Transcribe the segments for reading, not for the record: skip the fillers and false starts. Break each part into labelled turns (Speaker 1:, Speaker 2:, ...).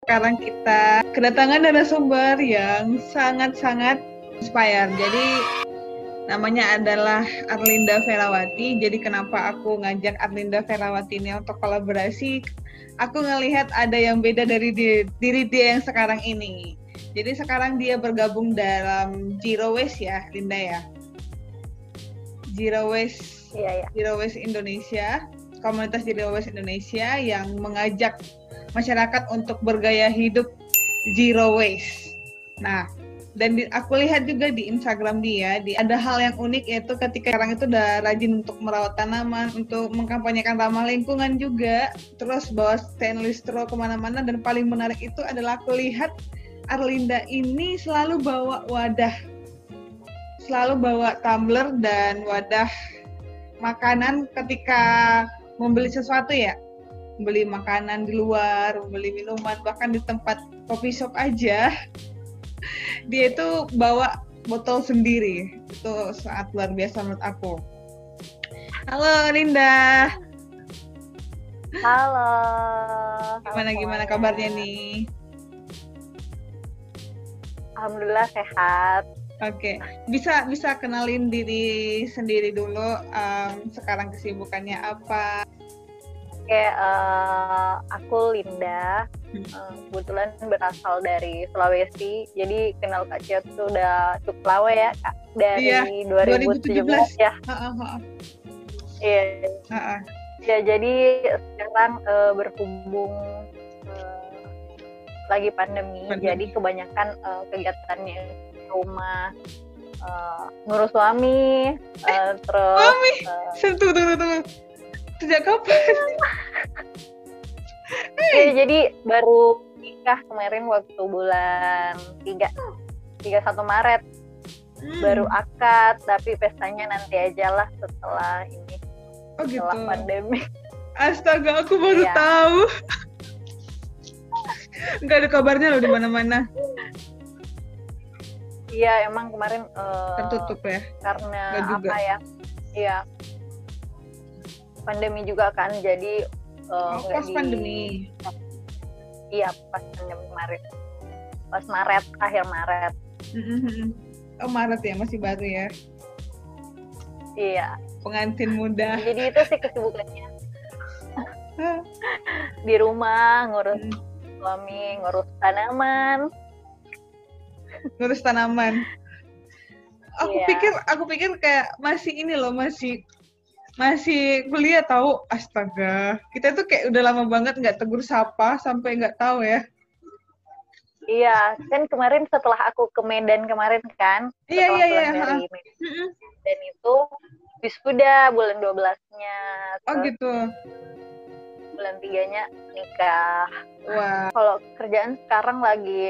Speaker 1: Sekarang kita kedatangan narasumber yang sangat-sangat inspire. Jadi namanya adalah Arlinda Ferawati. Jadi kenapa aku ngajak Arlinda Ferawati ini untuk kolaborasi? Aku ngelihat ada yang beda dari diri dia yang sekarang ini. Jadi sekarang dia bergabung dalam Zero Waste ya, Linda ya. Zero Waste, Zero Waste Indonesia, komunitas Zero Waste Indonesia yang mengajak masyarakat untuk bergaya hidup zero waste. Nah, dan aku lihat juga di Instagram dia, ada hal yang unik yaitu ketika sekarang itu udah rajin untuk merawat tanaman, untuk mengkampanyekan ramah lingkungan juga, terus bawa stainless straw kemana-mana, dan paling menarik itu adalah aku lihat Arlinda ini selalu bawa wadah, selalu bawa tumbler dan wadah makanan ketika membeli sesuatu ya. Beli makanan di luar, beli minuman, bahkan di tempat coffee shop aja, dia itu bawa botol sendiri. Itu sangat luar biasa menurut aku. Halo Linda.
Speaker 2: Halo.
Speaker 1: Gimana kabarnya nih?
Speaker 2: Alhamdulillah sehat.
Speaker 1: Oke, bisa kenalin diri sendiri dulu. Sekarang kesibukannya apa?
Speaker 2: Oke, aku Linda, kebetulan berasal dari Sulawesi, jadi kenal Kak Cia tuh udah cukup lama ya, Kak, dari 2017 ya. Iya. Ya, jadi sekarang berhubung lagi pandemi, jadi kebanyakan kegiatannya di rumah, ngurus suami, terus.
Speaker 1: Tunggu. Sejak kapan?
Speaker 2: Jadi baru nikah kemarin waktu bulan 31 Maret. Baru akad, tapi pestanya nanti aja lah setelah ini. Setelah pandemi.
Speaker 1: Astaga, aku baru tahu. Nggak ada kabarnya loh di mana-mana.
Speaker 2: Iya, emang kemarin
Speaker 1: tertutup ya.
Speaker 2: Karena apa ya? Iya. Pandemi juga kan, jadi
Speaker 1: pas pandemi.
Speaker 2: Iya, pas pandemi kemarin. Pas Maret, akhir Maret.
Speaker 1: Oh, Maret ya, masih baru ya.
Speaker 2: Iya.
Speaker 1: Pengantin muda.
Speaker 2: Jadi itu sih kesibukannya. Di rumah ngurus suami, ngurus tanaman.
Speaker 1: Aku pikir kayak masih ini loh, masih kuliah tahu. Astaga, kita tuh kayak udah lama banget nggak tegur sapa sampai nggak tahu ya.
Speaker 2: Iya, kan kemarin setelah aku ke Medan kemarin kan,
Speaker 1: iya.
Speaker 2: Dari Medan, dan itu wisuda bulan 12-nya.
Speaker 1: Oh gitu.
Speaker 2: Bulan 3-nya nikah.
Speaker 1: Wah.
Speaker 2: Kalau kerjaan sekarang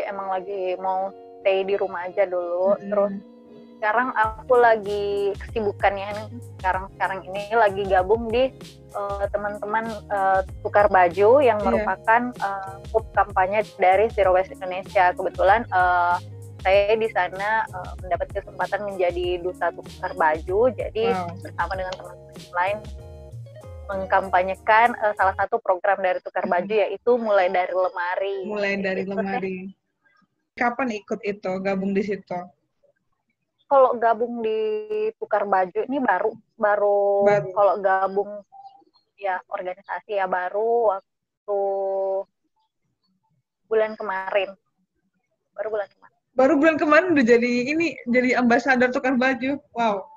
Speaker 2: emang lagi mau stay di rumah aja dulu, terus sekarang aku lagi kesibukannya sekarang ini lagi gabung di teman-teman tukar baju yang merupakan grup kampanye dari Zero Waste Indonesia. Kebetulan saya di sana mendapat kesempatan menjadi duta tukar baju, jadi bersama dengan teman-teman lain mengkampanyekan salah satu program dari tukar baju, yaitu mulai dari lemari.
Speaker 1: Kapan ikut itu, gabung di situ?
Speaker 2: Kalau gabung di tukar baju ini baru. Kalau gabung ya organisasi ya baru waktu bulan kemarin.
Speaker 1: Baru bulan kemarin udah jadi ambasador tukar baju. Wow.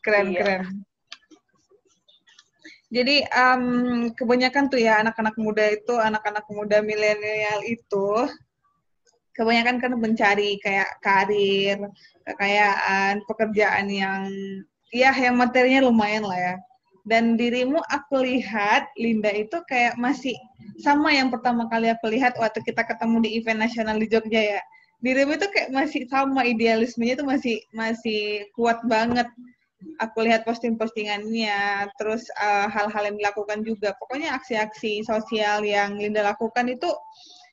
Speaker 1: Keren. Jadi kebanyakan tuh ya anak-anak muda milenial itu kebanyakan kan mencari kayak karir, kekayaan, pekerjaan yang materinya lumayan lah ya. Dan dirimu aku lihat, Linda, itu kayak masih sama yang pertama kali aku lihat waktu kita ketemu di event nasional di Jogja ya. Dirimu itu kayak masih sama, idealismenya itu masih kuat banget. Aku lihat postingannya, terus hal-hal yang dilakukan juga. Pokoknya aksi-aksi sosial yang Linda lakukan itu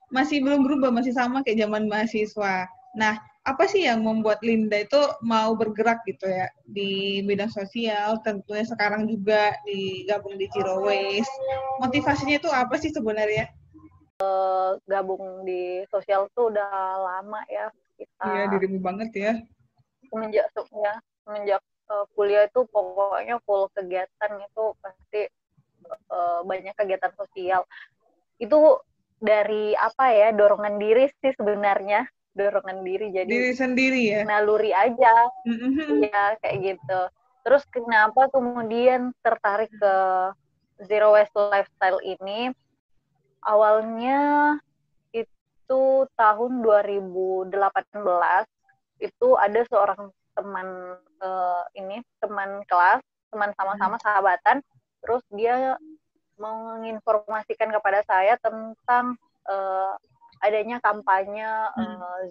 Speaker 1: masih belum berubah, masih sama kayak zaman mahasiswa. Nah, apa sih yang membuat Linda itu mau bergerak gitu ya di bidang sosial, tentunya sekarang juga digabung di Zero Waste. Motivasinya itu apa sih sebenarnya?
Speaker 2: Gabung di sosial tuh udah lama ya,
Speaker 1: Iya,
Speaker 2: kita
Speaker 1: dirimu banget ya.
Speaker 2: semenjak kuliah itu pokoknya full kegiatan, itu pasti banyak kegiatan sosial. Itu dari apa ya, dorongan diri sih sebenarnya, dorongan diri, jadi
Speaker 1: Diri sendiri ya.
Speaker 2: naluri aja.
Speaker 1: Mm-hmm.
Speaker 2: Iya, kayak gitu. Terus kenapa kemudian tertarik ke zero waste lifestyle ini? Awalnya itu tahun 2018, itu ada seorang teman teman kelas, teman sama-sama sahabatan, terus dia menginformasikan kepada saya tentang adanya kampanye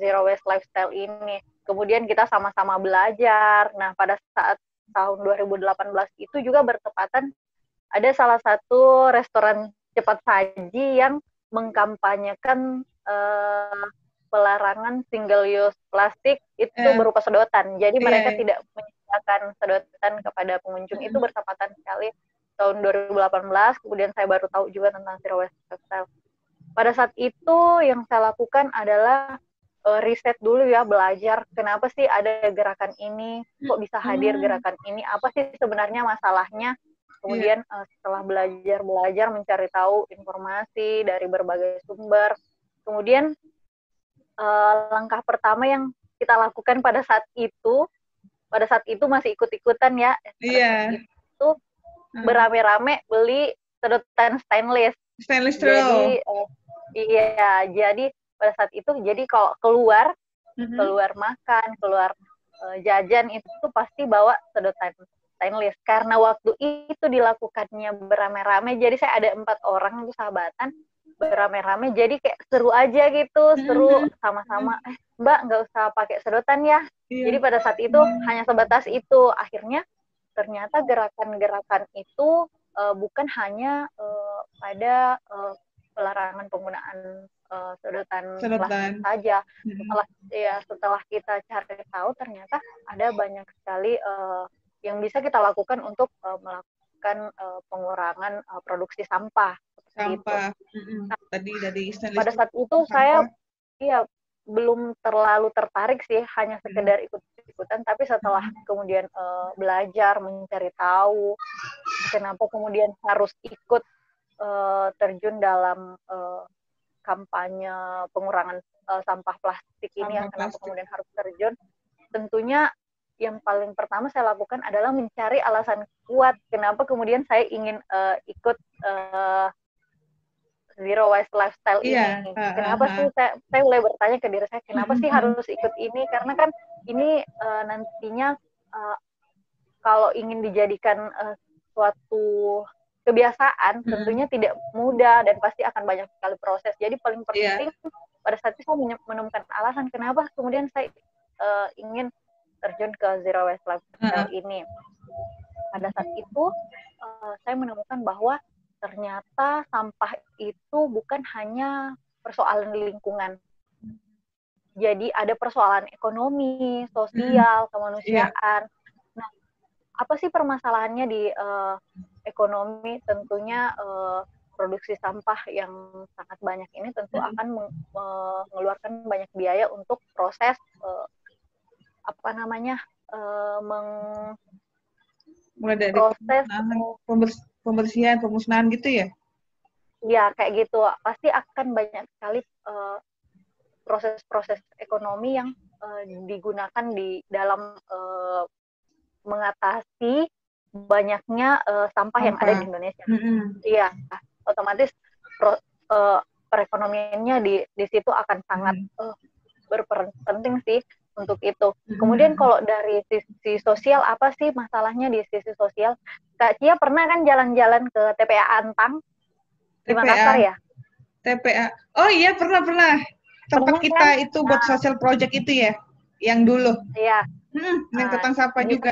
Speaker 2: zero waste lifestyle ini. Kemudian kita sama-sama belajar. Nah, pada saat tahun 2018 itu juga bertepatan ada salah satu restoran cepat saji yang mengkampanyekan pelarangan single use plastik itu berupa sedotan. Jadi mereka tidak menyediakan sedotan kepada pengunjung. Itu bertepatan sekali tahun 2018. Kemudian saya baru tahu juga tentang zero waste lifestyle. Pada saat itu yang saya lakukan adalah riset dulu ya, belajar kenapa sih ada gerakan ini, kok bisa hadir gerakan ini, apa sih sebenarnya masalahnya. Kemudian setelah belajar mencari tahu informasi dari berbagai sumber, kemudian langkah pertama yang kita lakukan pada saat itu masih ikut-ikutan ya,
Speaker 1: Iya.
Speaker 2: Itu berame-rame beli sedotan stainless.
Speaker 1: Jadi
Speaker 2: jadi pada saat itu, jadi kalau keluar makan, keluar jajan, itu pasti bawa sedotan stainless. Karena waktu itu dilakukannya berame-rame, jadi saya ada 4 orang itu sahabatan berame-rame, jadi kayak seru aja gitu, seru sama-sama. Mbak, nggak usah pakai sedotan ya. Jadi pada saat itu hanya sebatas itu. Akhirnya ternyata gerakan-gerakan itu bukan hanya pada pelarangan penggunaan sedotan plastik saja. Setelah kita cari tahu, ternyata ada banyak sekali yang bisa kita lakukan untuk melakukan pengurangan produksi sampah.
Speaker 1: Sampah. Nah,
Speaker 2: pada saat itu saya belum terlalu tertarik sih, hanya sekedar ikut-ikutan. Tapi setelah kemudian belajar, mencari tahu kenapa kemudian harus ikut terjun dalam kampanye pengurangan sampah plastik ini, kenapa kemudian harus terjun, tentunya yang paling pertama saya lakukan adalah mencari alasan kuat kenapa kemudian saya ingin ikut zero waste lifestyle ini. Kenapa sih saya mulai bertanya ke diri saya, kenapa sih harus ikut ini? Karena kan ini nantinya kalau ingin dijadikan suatu kebiasaan, tentunya tidak mudah dan pasti akan banyak sekali proses. Jadi paling penting pada saat itu saya menemukan alasan kenapa kemudian saya ingin terjun ke zero waste lifestyle ini. Pada saat itu saya menemukan bahwa ternyata sampah itu bukan hanya persoalan lingkungan. Jadi ada persoalan ekonomi, sosial, kemanusiaan. Nah, apa sih permasalahannya di ekonomi? Tentunya produksi sampah yang sangat banyak ini tentu akan mengeluarkan banyak biaya untuk proses
Speaker 1: mulai dari pembersihan, pemusnahan gitu ya?
Speaker 2: Ya, kayak gitu. Pasti akan banyak sekali proses-proses ekonomi yang digunakan di dalam mengatasi banyaknya sampah yang ada di Indonesia. Iya, otomatis perekonomiannya di situ akan sangat berperan penting sih untuk itu. Kemudian kalau dari sisi sosial, apa sih masalahnya di sisi sosial? Kak Cia pernah kan jalan-jalan ke TPA Antang di Makassar ya?
Speaker 1: TPA. Oh iya, pernah. Tempat kita kan? Itu buat social project itu ya, yang dulu.
Speaker 2: Iya.
Speaker 1: Yang tentang sampah juga.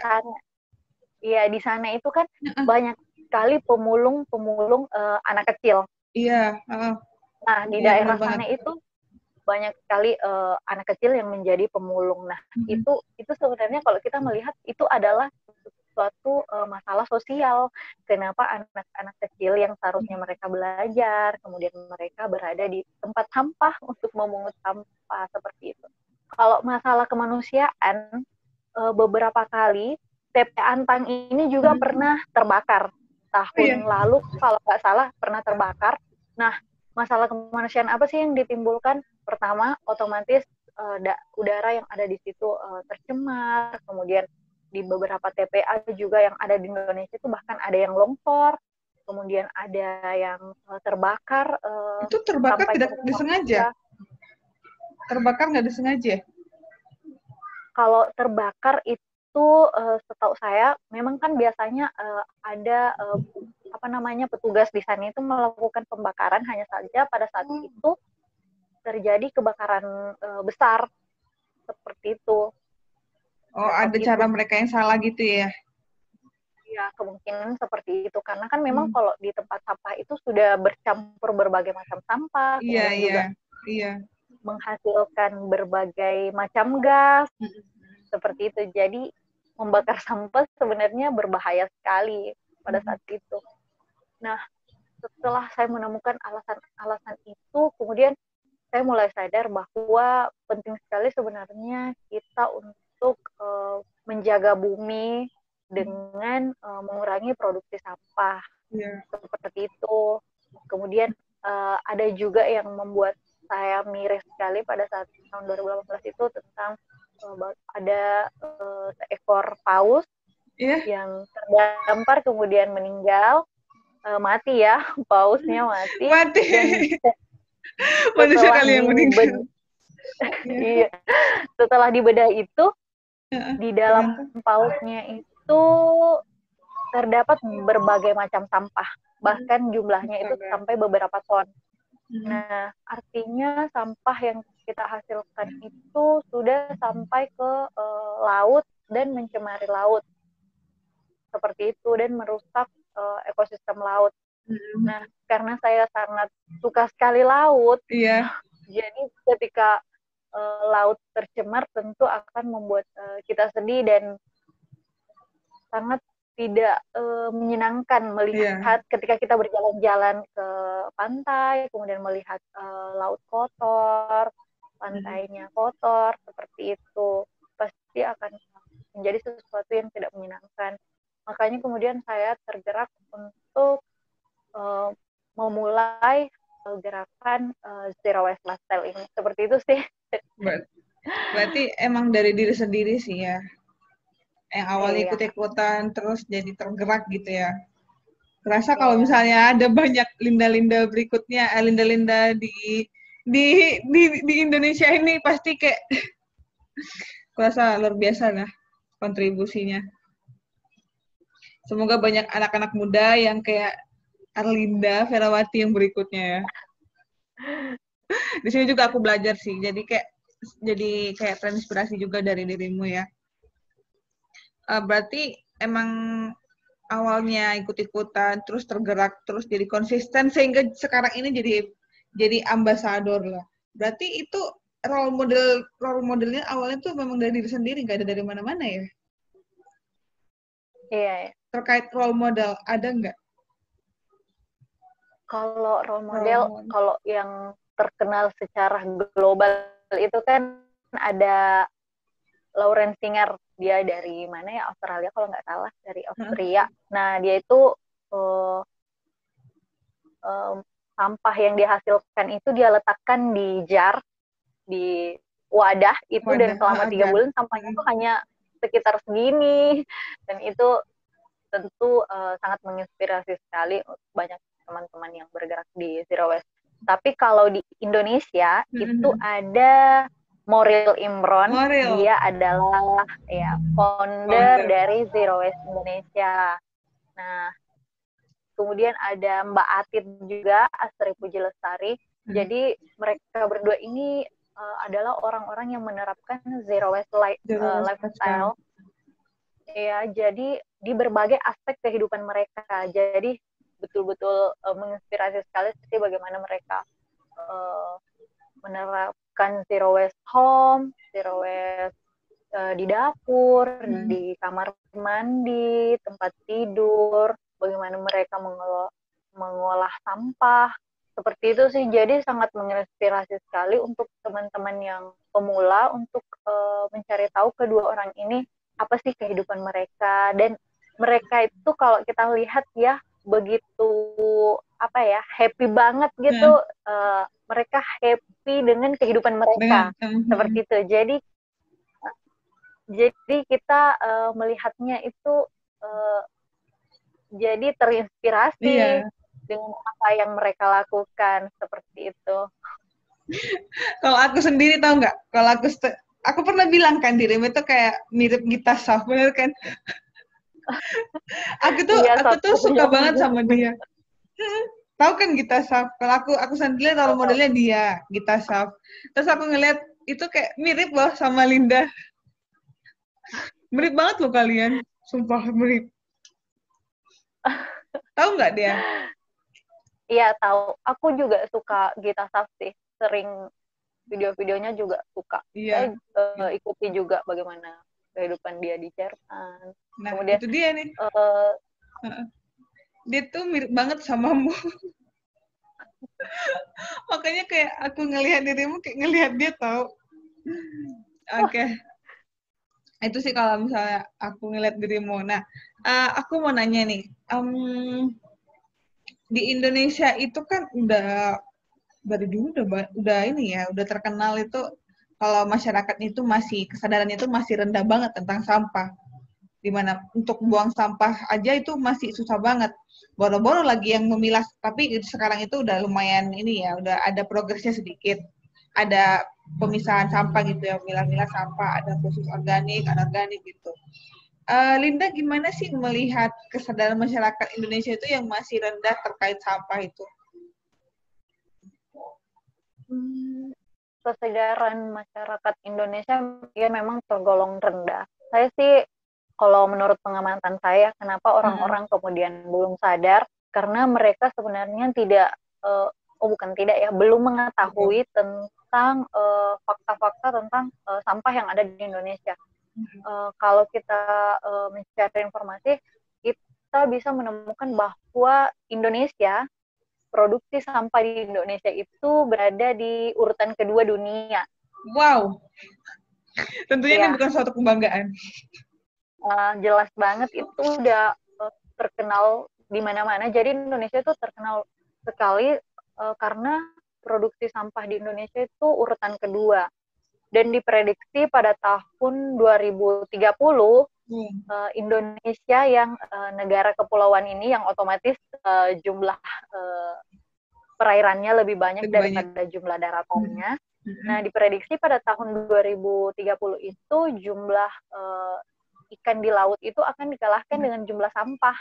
Speaker 2: Iya, di sana itu kan banyak sekali pemulung anak kecil.
Speaker 1: Iya.
Speaker 2: Nah, di daerah sana itu banyak sekali anak kecil yang menjadi pemulung. Nah, itu sebenarnya kalau kita melihat itu adalah suatu masalah sosial. Kenapa anak-anak kecil yang seharusnya mereka belajar, kemudian mereka berada di tempat sampah untuk memungut sampah seperti itu. Kalau masalah kemanusiaan, beberapa kali TPA Antang ini juga pernah terbakar. Tahun lalu kalau nggak salah pernah terbakar. Nah, masalah kemanusiaan apa sih yang ditimbulkan? Pertama, otomatis udara yang ada di situ tercemar, kemudian di beberapa TPA juga yang ada di Indonesia itu bahkan ada yang longsor, kemudian ada yang terbakar.
Speaker 1: Itu terbakar tidak disengaja? Terbakar nggak disengaja?
Speaker 2: Kalau terbakar itu setahu saya memang kan biasanya ada petugas di sana itu melakukan pembakaran, hanya saja pada saat itu terjadi kebakaran besar seperti itu.
Speaker 1: Oh, ada cara mereka yang salah gitu ya?
Speaker 2: Ya, kemungkinan seperti itu. Karena kan memang kalau di tempat sampah itu sudah bercampur berbagai macam sampah, kemudian juga menghasilkan berbagai macam gas, seperti itu. Jadi, membakar sampah sebenarnya berbahaya sekali pada saat itu. Nah, setelah saya menemukan alasan-alasan itu, kemudian saya mulai sadar bahwa penting sekali sebenarnya kita untuk menjaga bumi dengan mengurangi produksi sampah. Seperti itu. Kemudian ada juga yang membuat saya miris sekali pada saat tahun 2018 itu tentang ada seekor paus yang terdampar kemudian meninggal, mati ya, pausnya mati. Dan
Speaker 1: manusia kali yang meninggal.
Speaker 2: Iya. Setelah dibedah itu, di dalam pausnya itu terdapat berbagai macam sampah, bahkan jumlahnya itu sampai beberapa ton. Nah, artinya sampah yang kita hasilkan itu sudah sampai ke laut dan mencemari laut. Seperti itu, dan merusak ekosistem laut. Nah, karena saya sangat suka sekali laut, jadi ketika laut tercemar tentu akan membuat kita sedih dan sangat tidak menyenangkan melihat ketika kita berjalan-jalan ke pantai, kemudian melihat laut kotor, pantainya kotor, seperti itu. Pasti akan menjadi sesuatu yang tidak menyenangkan. Makanya kemudian saya tergerak untuk memulai gerakan Zero Waste Lifestyle ini. Seperti itu sih.
Speaker 1: Berarti emang dari diri sendiri sih ya? Yang awalnya ikut-ikutan terus jadi tergerak gitu ya? Kerasa kalau misalnya ada banyak Linda-Linda berikutnya, Linda-Linda di Indonesia ini pasti kayak kerasa luar biasa lah kontribusinya. Semoga banyak anak-anak muda yang kayak Arlinda Ferawati yang berikutnya ya. Di sini juga aku belajar sih, jadi kayak terinspirasi juga dari dirimu ya. Berarti emang awalnya ikut-ikutan, terus tergerak, terus jadi konsisten sehingga sekarang ini jadi ambasador lah. Berarti itu role modelnya awalnya tuh memang dari diri sendiri, nggak ada dari mana-mana ya?
Speaker 2: Iya.
Speaker 1: Terkait role model, ada nggak?
Speaker 2: Kalau role model, kalau yang terkenal secara global itu kan ada Lawrence Singer, dia dari mana ya, Australia kalau nggak salah, dari Austria. Nah, dia itu sampah yang dihasilkan itu dia letakkan di jar, di wadah itu, dan selama 3 bulan sampahnya itu hanya sekitar segini, dan itu tentu sangat menginspirasi sekali banyak teman-teman yang bergerak di Zero Waste. Tapi kalau di Indonesia itu ada Moril Imron, dia adalah founder dari Zero Waste Indonesia. Nah, kemudian ada Mbak Atit juga, Astri Puji Lestari. Jadi mereka berdua ini adalah orang-orang yang menerapkan Zero Waste lifestyle. Ya, jadi di berbagai aspek kehidupan mereka. Jadi betul-betul menginspirasi sekali sih bagaimana mereka menerapkan zero waste home, zero waste di dapur, di kamar mandi, tempat tidur, bagaimana mereka mengolah sampah. Seperti itu sih, jadi sangat menginspirasi sekali untuk teman-teman yang pemula untuk mencari tahu kedua orang ini apa sih kehidupan mereka. Dan mereka itu kalau kita lihat ya begitu happy banget gitu. Mereka happy dengan kehidupan mereka seperti itu. Jadi kita melihatnya itu jadi terinspirasi dengan apa yang mereka lakukan seperti itu.
Speaker 1: Kalau aku sendiri tahu nggak? Kalau aku pernah bilang kan dirimu itu kayak mirip Gita Saf, bener kan? aku tuh suka banget sama dia. Tahu kan Gita Saf? Kalau aku sendiri tahu modelnya dia, Gita Saf. Terus aku ngeliat itu kayak mirip loh sama Linda. Mirip banget loh kalian, sumpah mirip. Tahu nggak dia?
Speaker 2: Iya tahu. Aku juga suka Gita Saf sih. Sering video-videonya juga suka.
Speaker 1: Iya.
Speaker 2: Saya ikuti juga bagaimana kehidupan dia di Jerman.
Speaker 1: Nah,
Speaker 2: kemudian
Speaker 1: itu dia nih. Dia tuh mirip banget samamu. Makanya kayak aku ngelihat dirimu kayak ngelihat dia tahu. Oke. Itu sih kalau misalnya aku ngelihat dirimu. Nah, aku mau nanya nih. Di Indonesia itu kan dari dulu udah ini ya, udah terkenal itu kalau masyarakat itu kesadarannya itu masih rendah banget tentang sampah. Dimana untuk buang sampah aja itu masih susah banget. Boro-boro lagi yang memilah, tapi sekarang itu udah lumayan ini ya, udah ada progresnya sedikit. Ada pemisahan sampah gitu ya, milah-milah sampah, ada khusus organik, anorganik gitu. Linda gimana sih melihat kesadaran masyarakat Indonesia itu yang masih rendah terkait sampah itu?
Speaker 2: Kesadaran masyarakat Indonesia ya memang tergolong rendah. Saya sih kalau menurut pengamatan saya, kenapa orang-orang kemudian belum sadar, karena mereka sebenarnya belum mengetahui tentang fakta-fakta tentang sampah yang ada di Indonesia. Kalau kita mencari informasi, kita bisa menemukan bahwa produksi sampah di Indonesia itu berada di urutan kedua dunia.
Speaker 1: Wow, tentunya ini bukan suatu kebanggaan.
Speaker 2: Jelas banget itu udah terkenal di mana-mana. Jadi Indonesia itu terkenal sekali karena produksi sampah di Indonesia itu urutan kedua. Dan diprediksi pada tahun 2030 Indonesia yang negara kepulauan ini yang otomatis jumlah perairannya lebih banyak daripada jumlah daratannya. Nah, diprediksi pada tahun 2030 itu jumlah ikan di laut itu akan dikalahkan dengan jumlah sampah.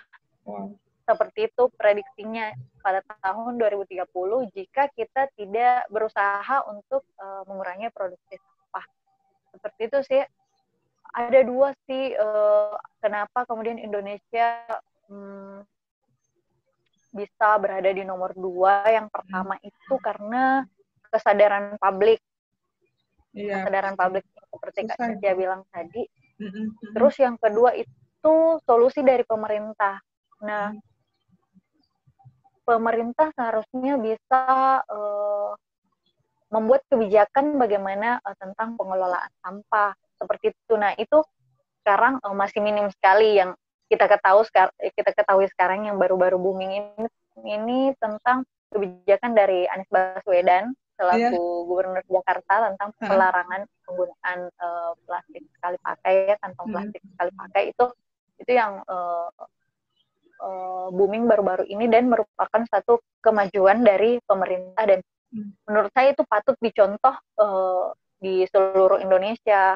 Speaker 2: Seperti itu prediksinya pada tahun 2030 jika kita tidak berusaha untuk mengurangi produksi sampah. Seperti itu sih. Ada dua sih kenapa kemudian Indonesia bisa berada di nomor 2. Yang pertama itu karena kesadaran publik. Kesadaran publik seperti Kak Cia bilang tadi. Terus yang kedua itu solusi dari pemerintah. Nah, pemerintah seharusnya bisa membuat kebijakan bagaimana tentang pengelolaan sampah seperti itu. Nah, itu sekarang masih minim sekali. Yang kita ketahui sekarang yang baru-baru booming ini tentang kebijakan dari Anies Baswedan selaku Gubernur Jakarta tentang pelarangan penggunaan plastik sekali pakai, kantong plastik sekali pakai. Itu yang booming baru-baru ini dan merupakan satu kemajuan dari pemerintah dan menurut saya itu patut dicontoh di seluruh Indonesia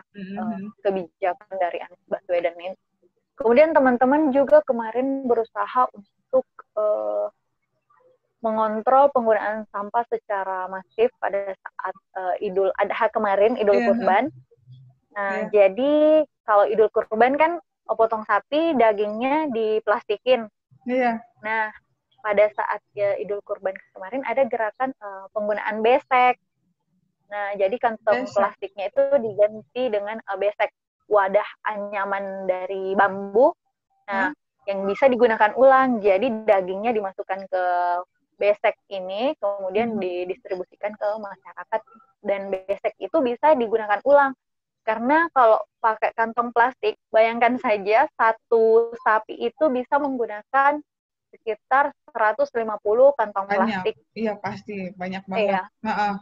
Speaker 2: kebijakan dari Anies Baswedan ini. Kemudian teman-teman juga kemarin berusaha untuk mengontrol penggunaan sampah secara masif pada saat Idul Adha kemarin, Idul Kurban. Nah, jadi kalau Idul Kurban kan potong sapi, dagingnya diplastikin. Nah, pada saat Idul Kurban kemarin ada gerakan penggunaan besek. Nah, jadi kantong
Speaker 1: Besek.
Speaker 2: plastiknya itu diganti dengan besek, wadah anyaman dari bambu. Nah,
Speaker 1: Hah?
Speaker 2: yang bisa digunakan ulang. Jadi dagingnya dimasukkan ke besek ini, kemudian didistribusikan ke masyarakat. Dan besek itu bisa digunakan ulang. Karena kalau pakai kantong plastik, bayangkan saja satu sapi itu bisa menggunakan sekitar 150 kantong
Speaker 1: Banyak.
Speaker 2: plastik.
Speaker 1: Iya pasti banyak banget.
Speaker 2: Iya,
Speaker 1: Heeh.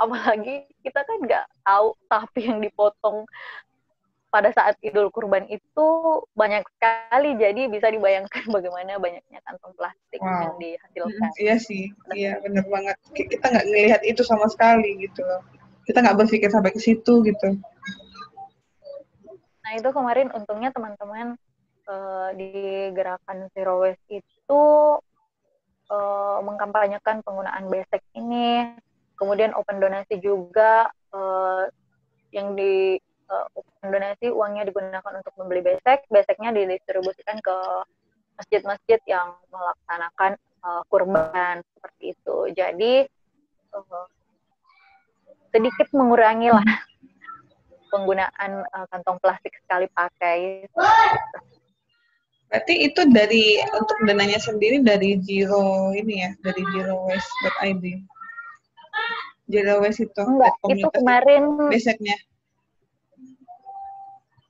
Speaker 2: apalagi kita kan nggak tahu sapi yang dipotong pada saat Idul Kurban itu banyak sekali, jadi bisa dibayangkan bagaimana banyaknya kantong plastik yang
Speaker 1: Wow.
Speaker 2: dihasilkan.
Speaker 1: Iya sih. Iya bener banget. Kita nggak ngelihat itu sama sekali gitu loh. Kita nggak berpikir sampai ke situ gitu.
Speaker 2: Nah itu kemarin untungnya teman-teman di gerakan Zero Waste itu mengkampanyekan penggunaan besek ini, kemudian open donasi juga, yang di open donasi uangnya digunakan untuk membeli besek, beseknya didistribusikan ke masjid-masjid yang melaksanakan kurban seperti itu. Jadi sedikit mengurangi lah penggunaan kantong plastik sekali pakai.
Speaker 1: Berarti itu dari untuk dananya sendiri dari Zero ini ya, dari zerowaste.id. Zero Waste itu
Speaker 2: Enggak,
Speaker 1: dari
Speaker 2: itu
Speaker 1: komunitas itu.
Speaker 2: kemarin
Speaker 1: Basicnya.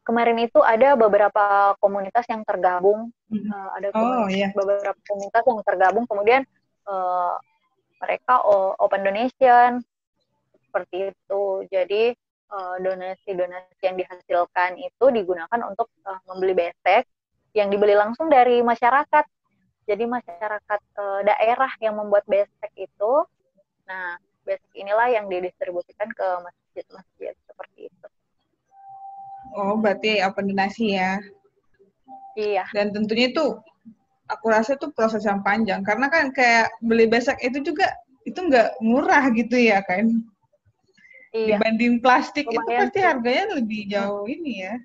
Speaker 2: kemarin itu ada beberapa komunitas yang tergabung, ada
Speaker 1: Oh iya.
Speaker 2: beberapa komunitas yang tergabung, kemudian mereka open donation seperti itu. Jadi donasi-donasi yang dihasilkan itu digunakan untuk membeli besek yang dibeli langsung dari masyarakat. Jadi masyarakat daerah yang membuat besek itu, nah besek inilah yang didistribusikan ke masjid-masjid seperti itu.
Speaker 1: Oh, berarti open donasi ya.
Speaker 2: Iya.
Speaker 1: Dan tentunya itu aku rasa itu proses yang panjang karena kan kayak beli besek itu juga itu nggak murah gitu ya kan.
Speaker 2: Iya.
Speaker 1: Dibanding plastik itu
Speaker 2: Lumayan
Speaker 1: pasti
Speaker 2: sih.
Speaker 1: harganya lebih jauh ini ya.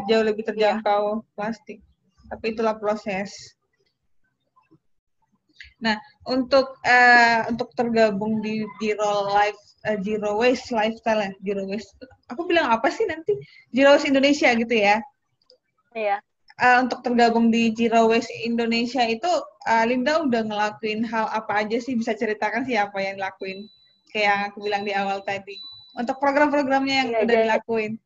Speaker 1: Jauh lebih terjangkau plastik. Tapi itulah proses. Nah, untuk tergabung di Zero Waste Lifestyle ya, Zero Waste. Aku bilang apa sih nanti? Zero Waste Indonesia gitu ya.
Speaker 2: Iya.
Speaker 1: Untuk tergabung di Zero Waste Indonesia itu, Linda udah ngelakuin hal apa aja sih? Bisa ceritakan sih apa yang dilakuin? Kayak yang aku bilang di awal tadi. Untuk program-programnya yang
Speaker 2: Iya,
Speaker 1: udah dilakuin.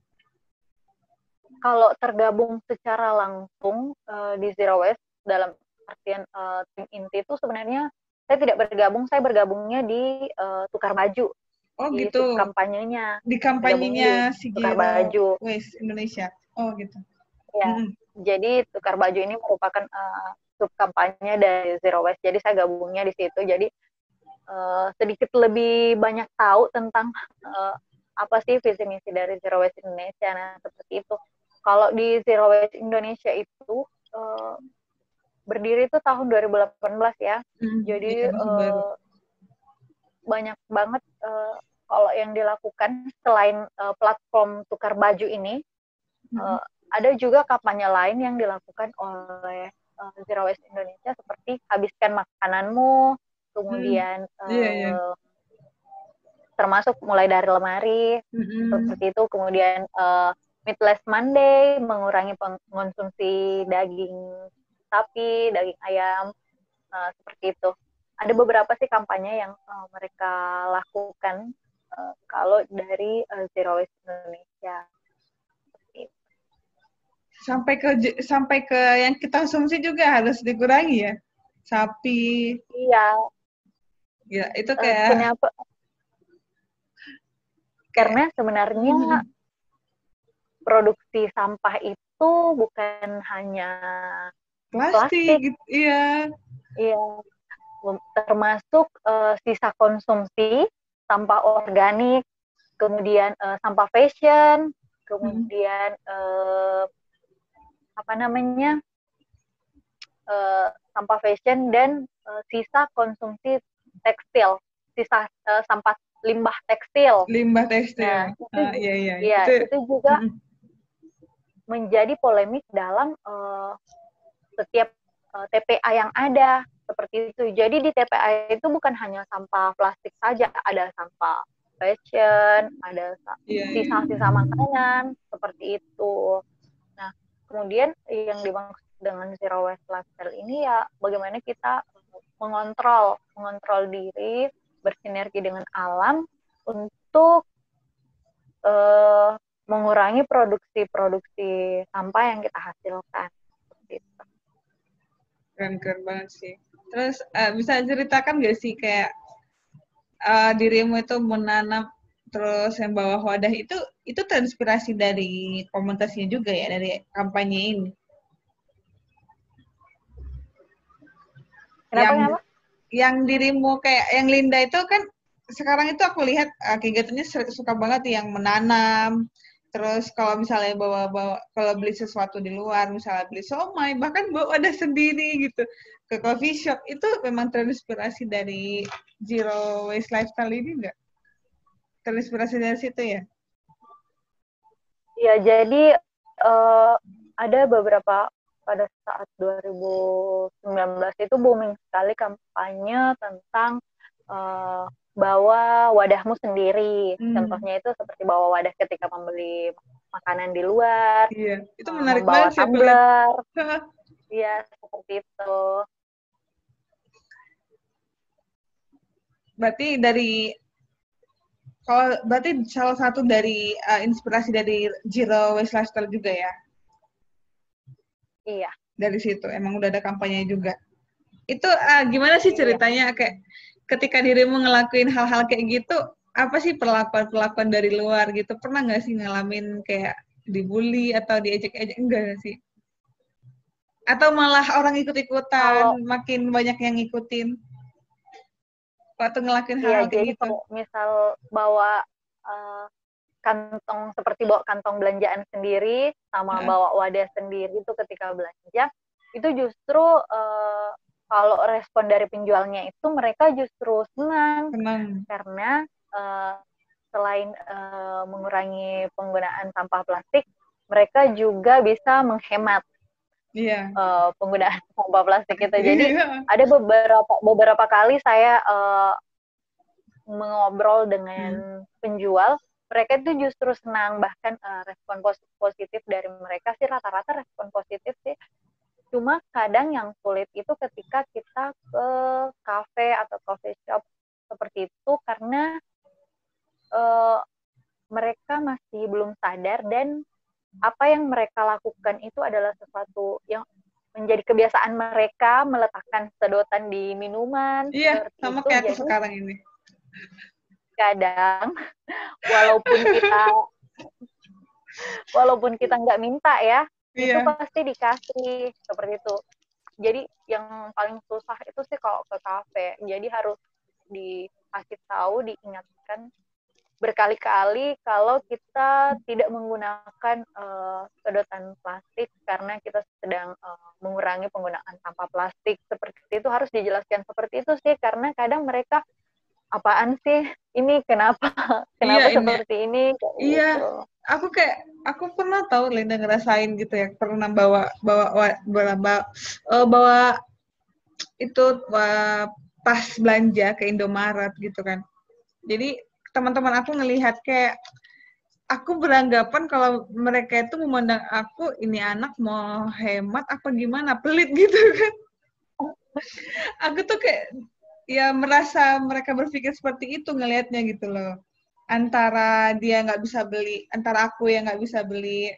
Speaker 2: Kalau tergabung secara langsung di Zero Waste dalam artian tim inti itu sebenarnya saya tidak bergabung, saya bergabungnya di tukar baju,
Speaker 1: Oh
Speaker 2: di
Speaker 1: gitu.
Speaker 2: sub kampanyenya,
Speaker 1: Di
Speaker 2: bergabungnya di
Speaker 1: kampanyenya si
Speaker 2: tukar
Speaker 1: Zero
Speaker 2: baju.
Speaker 1: Waste Indonesia. Oh gitu.
Speaker 2: Ya, jadi tukar baju ini merupakan sub kampanye dari Zero Waste. Jadi saya gabungnya di situ. Jadi sedikit lebih banyak tahu tentang apa sih visi misi dari Zero Waste Indonesia. Nah, seperti itu. Kalau di Zero Waste Indonesia itu berdiri itu tahun 2018 ya. Jadi banyak banget kalau yang dilakukan selain platform tukar baju ini, ada juga kampanye lain yang dilakukan oleh Zero Waste Indonesia seperti habiskan makananmu, kemudian termasuk mulai dari lemari, seperti itu, kemudian Meatless Monday, mengurangi konsumsi daging sapi, daging ayam, seperti itu. Ada beberapa sih kampanye yang mereka lakukan kalau dari Zero Waste Indonesia.
Speaker 1: Sampai ke yang kita konsumsi juga harus dikurangi ya. Sapi.
Speaker 2: Iya.
Speaker 1: Ya, itu kayak
Speaker 2: kenapa? Karena sebenarnya produksi sampah itu bukan hanya plastik.
Speaker 1: Gitu. Iya.
Speaker 2: Iya. Termasuk sisa konsumsi, sampah organik, kemudian sampah fashion, kemudian sampah fashion dan sisa konsumsi tekstil, sisa sampah limbah tekstil.
Speaker 1: Limbah tekstil.
Speaker 2: Nah,
Speaker 1: iya.
Speaker 2: Itu juga menjadi polemik dalam setiap TPA yang ada. seperti itu. Jadi di TPA itu bukan hanya sampah plastik saja, ada sampah fashion, ada
Speaker 1: Iya, iya.
Speaker 2: sisa-sisa makanan, seperti itu. Nah, kemudian yang dimaksud dengan zero waste lifestyle ini ya bagaimana kita mengontrol diri, bersinergi dengan alam untuk mengurangi produksi sampah yang kita hasilkan. Gitu.
Speaker 1: Keren banget sih. Terus bisa ceritakan gak sih kayak dirimu itu menanam terus yang bawah wadah itu terinspirasi dari komunitasnya juga ya, dari kampanye ini.
Speaker 2: Kenapa?
Speaker 1: Yang dirimu kayak yang Linda itu kan sekarang itu aku lihat kegiatannya suka banget yang menanam. Terus kalau misalnya bawa kalau beli sesuatu di luar, misalnya beli somai, bahkan bawa wadah sendiri gitu ke coffee shop, itu memang terinspirasi dari zero waste lifestyle ini enggak? Terinspirasi dari situ ya?
Speaker 2: Ya, jadi ada beberapa pada saat 2019 itu booming sekali kampanye tentang bawa wadahmu sendiri. Contohnya itu seperti bawa wadah ketika membeli makanan di luar.
Speaker 1: Iya, itu menarik
Speaker 2: membawa
Speaker 1: banget sih aku lihat.
Speaker 2: tumbler. Iya, seperti itu.
Speaker 1: Berarti salah satu dari inspirasi dari Zero Waste Lifestyle juga ya?
Speaker 2: Iya.
Speaker 1: Dari situ emang udah ada kampanye juga. Itu gimana sih ceritanya kayak ketika dirimu ngelakuin hal-hal kayak gitu, apa sih perlakuan-perlakuan dari luar gitu? Pernah nggak sih ngalamin kayak dibully atau diejek-ejek? Enggak sih? Atau malah orang ikut-ikutan, makin banyak yang ngikutin waktu ngelakuin hal-hal kayak
Speaker 2: jadi
Speaker 1: gitu?
Speaker 2: kalau misal bawa kantong, seperti bawa kantong belanjaan sendiri sama bawa wadah sendiri itu ketika belanja, itu justru kalau respon dari penjualnya itu mereka justru senang. Karena selain mengurangi penggunaan sampah plastik, mereka juga bisa menghemat penggunaan sampah plastik itu. Jadi ada beberapa kali saya mengobrol dengan penjual, mereka itu justru senang, bahkan respon positif dari mereka sih rata-rata respon positif sih. Cuma kadang yang sulit itu ketika kita ke kafe atau coffee shop seperti itu, karena mereka masih belum sadar dan apa yang mereka lakukan itu adalah sesuatu yang menjadi kebiasaan mereka, meletakkan sedotan di minuman.
Speaker 1: Iya, sama
Speaker 2: itu.
Speaker 1: kayak aku
Speaker 2: Jadi,
Speaker 1: sekarang ini.
Speaker 2: Kadang walaupun kita nggak minta ya, itu pasti dikasih seperti itu. Jadi yang paling susah itu sih kalau ke kafe, jadi harus dikasih tahu, diingatkan berkali-kali kalau kita tidak menggunakan sedotan plastik karena kita sedang mengurangi penggunaan sampah plastik. Seperti itu harus dijelaskan seperti itu sih, karena kadang mereka apaan sih ini, kenapa seperti ini.
Speaker 1: Iya, gitu. Aku pernah tahu Linda ngerasain gitu ya, pernah bawa itu pas belanja ke Indomaret gitu kan. Jadi teman-teman aku ngelihat kayak aku beranggapan kalau mereka itu memandang aku ini anak mau hemat apa gimana, pelit gitu kan. Aku tuh kayak ya merasa mereka berpikir seperti itu ngelihatnya gitu loh. Antara aku yang nggak bisa beli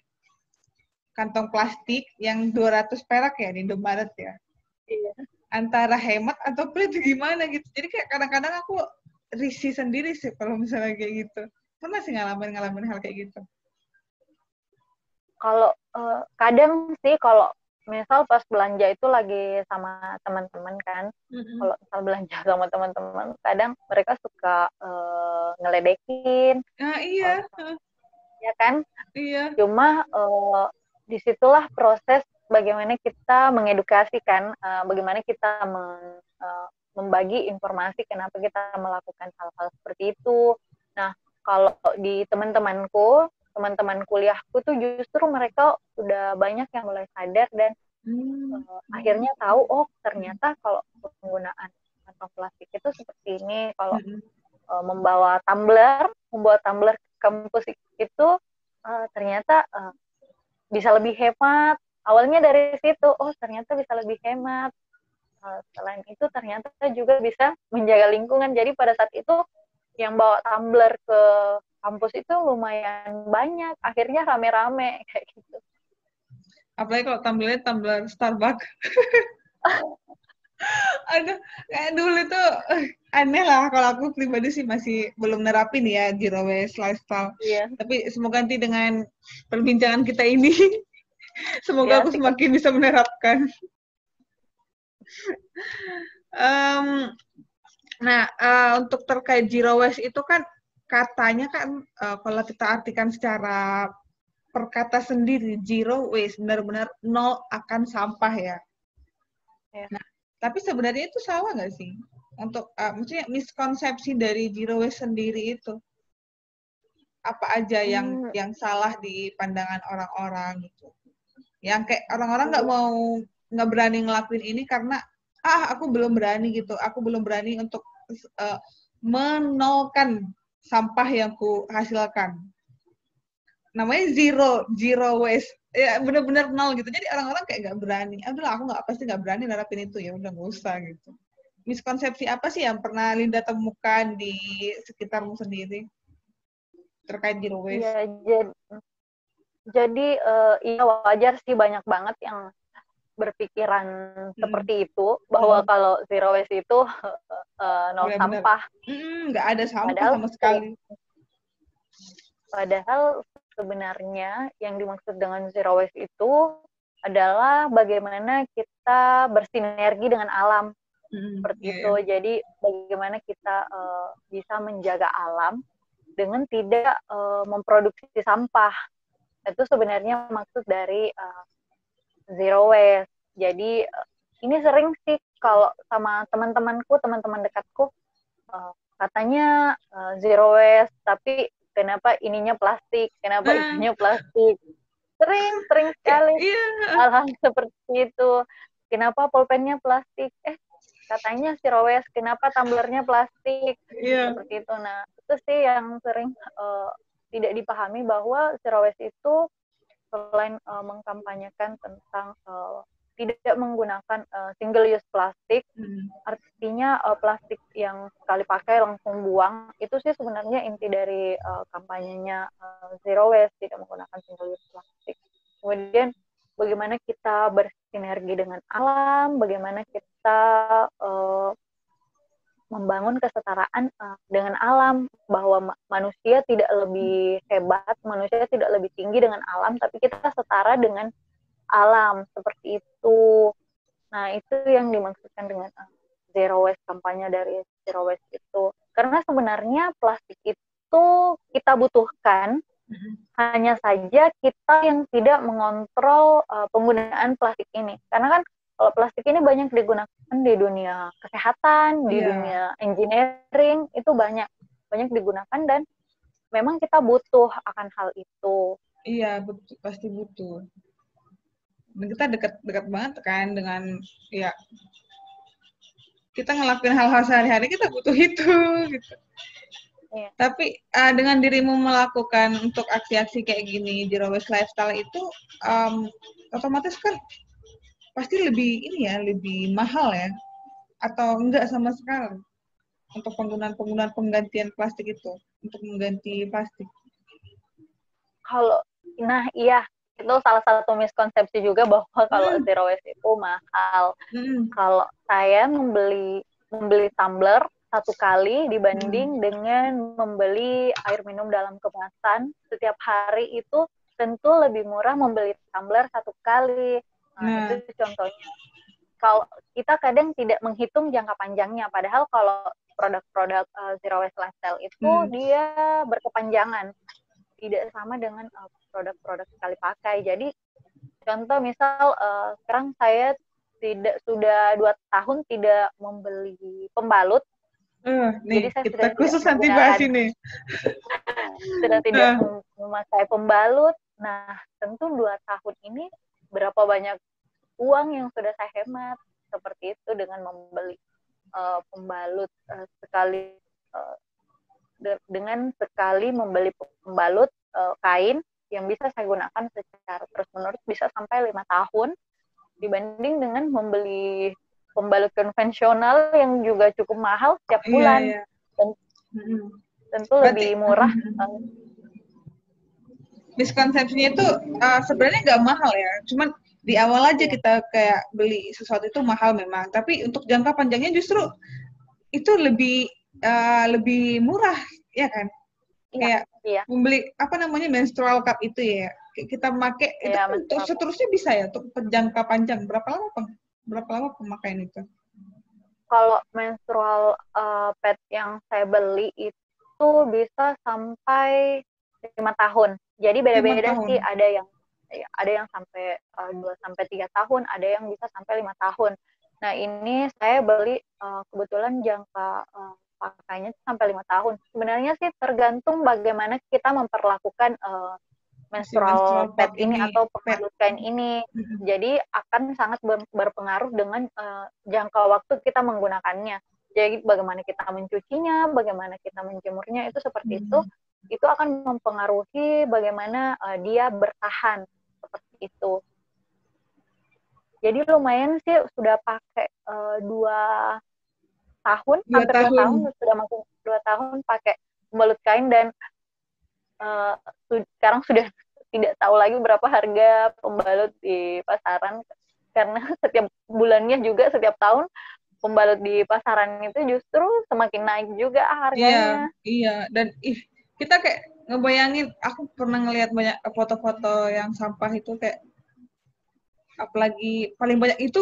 Speaker 1: kantong plastik yang 200 perak ya di Indomaret ya.
Speaker 2: Iya.
Speaker 1: Antara hemat atau pelit gimana gitu. Jadi kayak kadang-kadang aku risih sendiri sih kalau misalnya kayak gitu. Pernah sih ngalamin hal kayak gitu.
Speaker 2: Kalau kadang sih kalau misal pas belanja itu lagi sama teman-teman kan, kalau misal belanja sama teman-teman, kadang mereka suka ngeledekin.
Speaker 1: Iya.
Speaker 2: Ya kan?
Speaker 1: Iya.
Speaker 2: Cuma disitulah proses bagaimana kita mengedukasikan, bagaimana kita membagi informasi kenapa kita melakukan hal-hal seperti itu. Nah, kalau di teman-teman kuliahku tuh justru mereka udah banyak yang mulai sadar dan Akhirnya tahu, oh ternyata kalau penggunaan kantong plastik itu seperti ini. Kalau membawa tumbler ke kampus itu ternyata bisa lebih hemat. Awalnya dari situ, oh ternyata bisa lebih hemat. Selain itu ternyata juga bisa menjaga lingkungan. Jadi pada saat itu yang bawa tumbler ke kampus itu lumayan banyak. Akhirnya rame-rame kayak gitu.
Speaker 1: Apalagi kalau tumblernya tumbler Starbucks. Aduh, kayak dulu tuh aneh lah. Kalau aku pribadi sih masih belum nerapin ya zero waste lifestyle.
Speaker 2: Iya.
Speaker 1: Tapi semoga nanti dengan perbincangan kita ini, semoga
Speaker 2: Ya,
Speaker 1: aku semakin bisa menerapkan. Nah, untuk terkait zero waste itu kan katanya kan kalau kita artikan secara perkata sendiri, zero waste, benar-benar nol akan sampah ya. Nah, tapi sebenarnya itu salah nggak sih? Untuk maksudnya miskonsepsi dari zero waste sendiri itu apa aja yang salah di pandangan orang-orang gitu? Yang kayak orang-orang nggak berani ngelakuin ini karena aku belum berani gitu, aku belum berani untuk menolkan sampah yang ku hasilkan. Namanya zero waste, ya benar-benar nol gitu. Jadi orang-orang kayak nggak berani. Aduh, aku pasti nggak berani nerapin itu, ya udah nggak usah gitu. Miskonsepsi apa sih yang pernah Linda temukan di sekitarmu sendiri terkait zero waste?
Speaker 2: Iya, jadi iya wajar sih banyak banget yang berpikiran seperti itu, bahwa kalau zero waste itu nol
Speaker 1: Benar-benar.
Speaker 2: sampah.
Speaker 1: Nggak ada sampah sama sekali.
Speaker 2: Padahal sebenarnya yang dimaksud dengan zero waste itu adalah bagaimana kita bersinergi dengan alam. Seperti itu. Jadi bagaimana kita bisa menjaga alam dengan tidak memproduksi sampah. Itu sebenarnya maksud dari zero waste. Jadi ini sering sih kalau sama teman-temanku, teman-teman dekatku, katanya zero waste, tapi kenapa ininya plastik, kenapa itunya plastik. Sering sekali hal-hal seperti itu. Kenapa pulpennya plastik? Katanya zero waste, kenapa tumblernya plastik? Seperti itu. Nah, itu sih yang sering tidak dipahami, bahwa zero waste itu selain mengkampanyekan tentang tidak menggunakan single use plastik, artinya plastik yang sekali pakai langsung buang, itu sih sebenarnya inti dari kampanyenya zero waste, tidak menggunakan single use plastik. Kemudian bagaimana kita bersinergi dengan alam, bagaimana kita membangun kesetaraan dengan alam, bahwa manusia tidak lebih hebat, manusia tidak lebih tinggi dengan alam, tapi kita setara dengan alam, seperti itu. Nah, itu yang dimaksudkan dengan zero waste, kampanye dari zero waste itu. Karena sebenarnya plastik itu kita butuhkan, hanya saja kita yang tidak mengontrol penggunaan plastik ini. Karena kan kalau plastik ini banyak digunakan di dunia kesehatan, di dunia engineering, itu banyak digunakan, dan memang kita butuh akan hal itu.
Speaker 1: Iya, pasti butuh. Dan kita dekat banget kan dengan ya kita ngelakuin hal-hal sehari-hari, kita butuh itu gitu. Iya. Tapi dengan dirimu melakukan untuk aksi-aksi kayak gini zero waste lifestyle itu otomatis kan pasti lebih mahal ya, atau enggak sama sekali untuk penggunaan penggantian plastik itu, untuk mengganti plastik?
Speaker 2: Iya, itu salah satu miskonsepsi juga, bahwa kalau zero waste itu mahal. Kalau saya membeli tumbler satu kali dibanding dengan membeli air minum dalam kemasan setiap hari, itu tentu lebih murah membeli tumbler satu kali. Nah, itu contohnya. Kalau kita kadang tidak menghitung jangka panjangnya, padahal kalau produk-produk zero waste lifestyle itu dia berkepanjangan, tidak sama dengan produk-produk sekali pakai. Jadi contoh misal sekarang saya sudah 2 tahun tidak membeli pembalut.
Speaker 1: Jadi saya kita khusus nanti bahas ini.
Speaker 2: Sudah tidak memakai pembalut. Nah, tentu 2 tahun ini berapa banyak uang yang sudah saya hemat seperti itu dengan membeli pembalut sekali dengan sekali membeli pembalut kain yang bisa saya gunakan secara terus-menerus bisa sampai 5 tahun dibanding dengan membeli pembalut konvensional yang juga cukup mahal setiap bulan.
Speaker 1: Iya.
Speaker 2: Tentu
Speaker 1: Berarti,
Speaker 2: lebih murah.
Speaker 1: Miskonsepsinya itu sebenarnya nggak mahal ya, cuman di awal aja
Speaker 2: Iya.
Speaker 1: kita kayak beli sesuatu itu mahal memang, tapi untuk jangka panjangnya justru itu lebih murah, ya kan? Kayak membeli apa namanya menstrual cup itu ya, kita pakai itu
Speaker 2: Iya,
Speaker 1: untuk seterusnya bisa ya, untuk jangka panjang. Berapa lama pemakaian itu?
Speaker 2: Kalau menstrual pad yang saya beli itu bisa sampai 5 tahun. Jadi beda-beda sih, ada yang sampai 2 sampai 3 tahun, ada yang bisa sampai 5 tahun. Nah, ini saya beli kebetulan jangka pakainya sampai 5 tahun. Sebenarnya sih tergantung bagaimana kita memperlakukan menstrual pad ini atau pembalut kain ini. Jadi akan sangat berpengaruh dengan jangka waktu kita menggunakannya. Jadi bagaimana kita mencucinya, bagaimana kita menjemurnya, itu seperti itu akan mempengaruhi bagaimana dia bertahan seperti itu. Jadi lumayan sih, sudah pakai 2 tahun, hampir 2 tahun, sudah masuk 2 tahun pakai pembalut kain, dan sekarang sudah tidak tahu lagi berapa harga pembalut di pasaran, karena setiap bulannya juga setiap tahun pembalut di pasaran itu justru semakin naik juga harganya.
Speaker 1: Iya, dan kita kayak ngebayangin, aku pernah ngelihat banyak foto-foto yang sampah itu kayak, apalagi paling banyak itu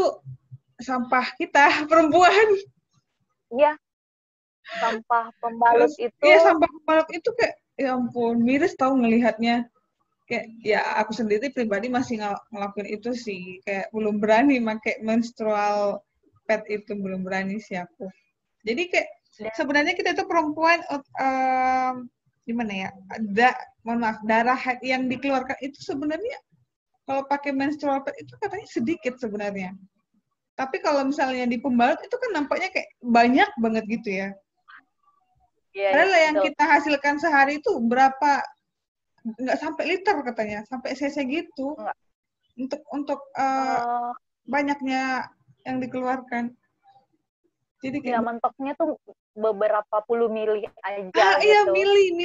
Speaker 1: sampah kita perempuan.
Speaker 2: Iya, sampah pembalut itu.
Speaker 1: Iya, sampah pembalut itu kayak, ya ampun, miris tahu ngelihatnya. Kayak, ya aku sendiri pribadi masih ngelakuin itu sih, kayak belum berani pakai menstrual pad itu, belum berani sih aku. Jadi kayak sebenarnya kita itu perempuan, gimana ya, mohon maaf, darah yang dikeluarkan itu sebenarnya kalau pakai menstrual pad itu katanya sedikit sebenarnya. Tapi kalau misalnya di pembalut itu kan nampaknya kayak banyak banget gitu ya. Padahal yang kita hasilkan sehari itu berapa, nggak sampai liter katanya, sampai cc gitu. Untuk banyaknya yang dikeluarkan. Jadi kayak
Speaker 2: mentoknya tuh beberapa puluh mili aja gitu.
Speaker 1: Iya, mili.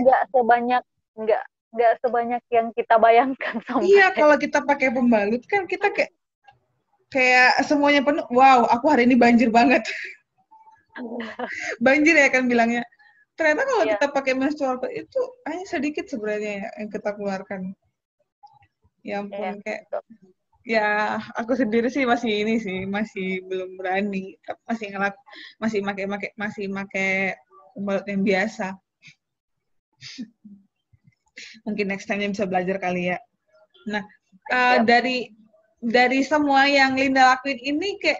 Speaker 2: Nggak sebanyak yang kita bayangkan.
Speaker 1: Iya, kalau kita pakai pembalut kan kita kayak semuanya penuh. Wow, aku hari ini banjir banget. Banjir ya kan bilangnya. Ternyata kalau kita pakai menstrual pad itu hanya sedikit sebenarnya yang kita keluarkan. Ya ampun, kayak ya aku sendiri sih masih belum berani, masih pakai pembalut yang biasa. Mungkin next time bisa belajar kali ya. Nah, dari semua yang Linda lakuin ini, kayak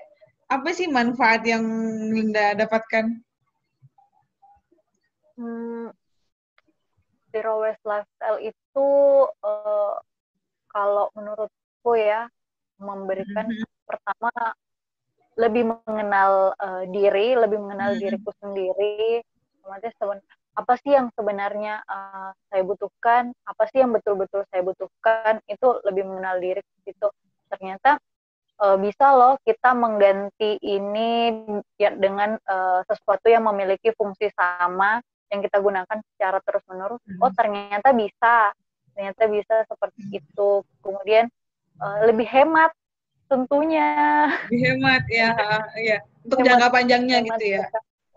Speaker 1: apa sih manfaat yang Linda dapatkan?
Speaker 2: Zero waste lifestyle itu kalau menurutku ya, memberikan pertama lebih mengenal diriku sendiri. Apa sih yang sebenarnya saya butuhkan, apa sih yang betul-betul saya butuhkan, itu lebih mengenal diri gitu. Ternyata bisa loh kita mengganti ini ya dengan sesuatu yang memiliki fungsi sama yang kita gunakan secara terus-menerus. Oh, ternyata bisa seperti itu. Kemudian lebih hemat tentunya.
Speaker 1: Lebih hemat ya. Untuk jangka panjangnya gitu ya.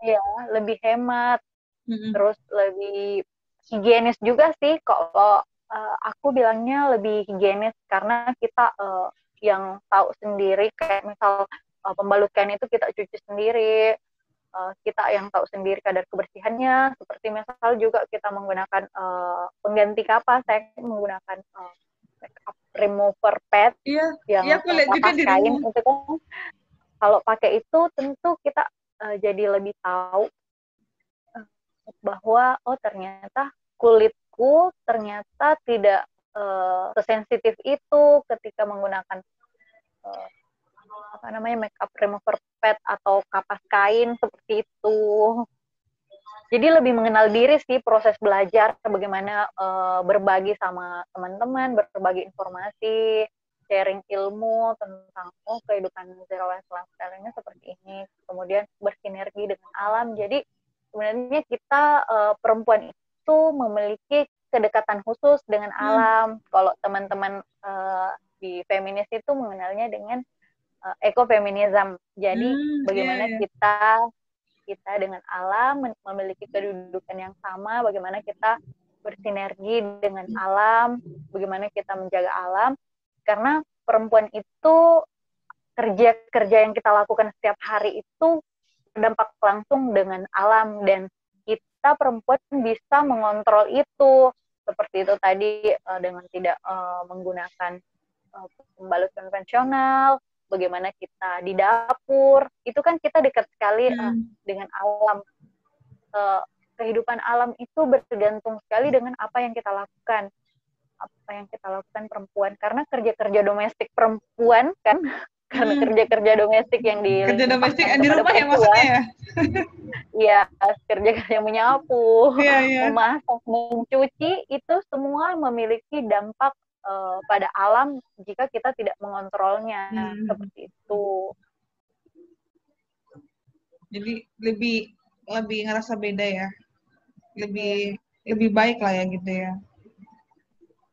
Speaker 2: Iya, lebih hemat. Terus lebih higienis juga sih. Kalau aku bilangnya lebih higienis karena kita yang tahu sendiri, kayak misal pembalut kain itu kita cuci sendiri, kita yang tahu sendiri kadar kebersihannya. Seperti misal juga kita menggunakan pengganti kapas, saya menggunakan remover pad yang kapas kain itu kan. Kalau pakai itu tentu kita jadi lebih tahu bahwa ternyata kulitku ternyata tidak sesensitif itu ketika menggunakan apa namanya, makeup remover pad atau kapas kain seperti itu. Jadi lebih mengenal diri sih, proses belajar bagaimana berbagi sama teman-teman, berbagi informasi, sharing ilmu tentang kehidupan zero waste lifestyle-nya seperti ini. Kemudian bersinergi dengan alam. Jadi sebenarnya kita perempuan itu memiliki kedekatan khusus dengan alam. Kalau teman-teman di feminis itu mengenalnya dengan ekofeminism. Jadi bagaimana kita dengan alam memiliki kedudukan yang sama, bagaimana kita bersinergi dengan alam, bagaimana kita menjaga alam, karena perempuan itu kerja-kerja yang kita lakukan setiap hari itu berdampak langsung dengan alam, dan kita perempuan bisa mengontrol itu, seperti itu tadi, dengan tidak menggunakan pembalut konvensional, bagaimana kita di dapur, itu kan kita dekat sekali dengan alam. Kehidupan alam itu bergantung sekali dengan apa yang kita lakukan perempuan, karena kerja-kerja domestik perempuan kan, karena kerja-kerja domestik yang
Speaker 1: kerja domestik di
Speaker 2: kepada
Speaker 1: rumah ya
Speaker 2: perempuan,
Speaker 1: maksudnya ya?
Speaker 2: Iya, kerja-kerja menyapu, memasak, mencuci, itu semua memiliki dampak pada alam jika kita tidak mengontrolnya, seperti itu.
Speaker 1: Jadi lebih ngerasa beda ya, lebih baik lah ya gitu ya.